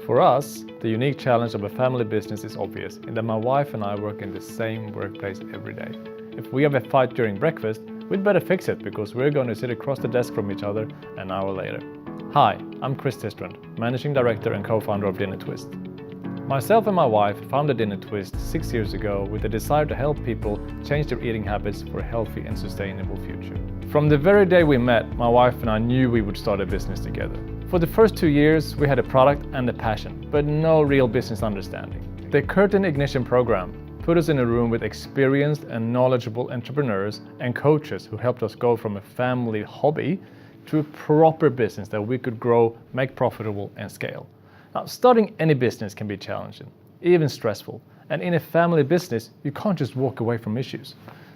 For us, the unique challenge of a family business is obvious in that my wife and I work in the same workplace every day. If we have a fight during breakfast, we'd better fix it because we're going to sit across the desk from each other an hour later. Hi, I'm Chris Tistrand, Managing Director and co-founder of Dinner Twist. Myself and my wife founded Dinner Twist 6 years ago with the desire to help people change their eating habits for a healthy and sustainable future. From the very day we met, my wife and I knew we would start a business together. For the first 2 years, we had a product and a passion, but no real business understanding. The Curtain Ignition program put us in a room with experienced and knowledgeable entrepreneurs and coaches who helped us go from a family hobby to a proper business that we could grow, make profitable, and scale. Now, starting any business can be challenging, even stressful. And in a family business, you can't just walk away from issues.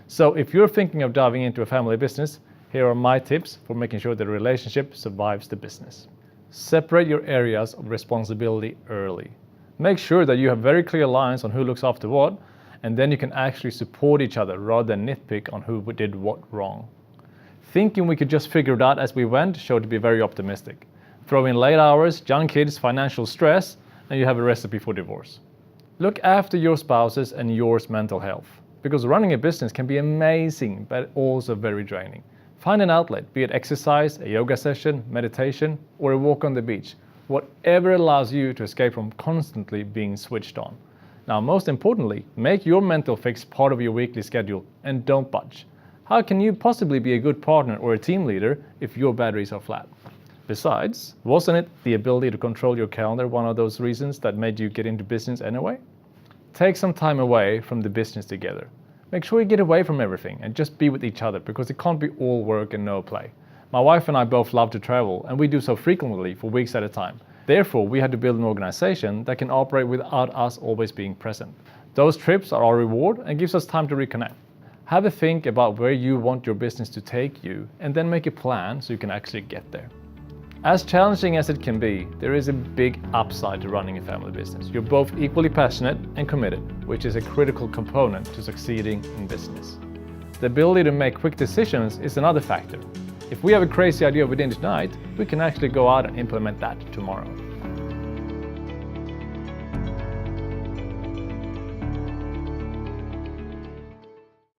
So if you're thinking of diving into a family business, here are my tips for making sure the relationship survives the business. Separate your areas of responsibility early. Make sure that you have very clear lines on who looks after what, and then you can actually support each other rather than nitpick on who did what wrong. Thinking we could just figure it out as we went showed to be very optimistic. Throw in late hours, young kids, financial stress, and you have a recipe for divorce. Look after your spouses and yours mental health, because running a business can be amazing, but also very draining. Find an outlet, be it exercise, a yoga session, meditation, or a walk on the beach. Whatever allows you to escape from constantly being switched on. Now, most importantly, make your mental fix part of your weekly schedule and don't budge. How can you possibly be a good partner or a team leader if your batteries are flat? Besides, wasn't it the ability to control your calendar one of those reasons that made you get into business anyway? Take some time away from the business together. Make sure you get away from everything and just be with each other because it can't be all work and no play. My wife and I both love to travel, and we do so frequently for weeks at a time. Therefore, we had to build an organization that can operate without us always being present. Those trips are our reward and gives us time to reconnect. Have a think about where you want your business to take you and then make a plan so you can actually get there. As challenging as it can be, there is a big upside to running a family business. You're both equally passionate and committed, which is a critical component to succeeding in business. The ability to make quick decisions is another factor. If we have a crazy idea within tonight, we can actually go out and implement that tomorrow.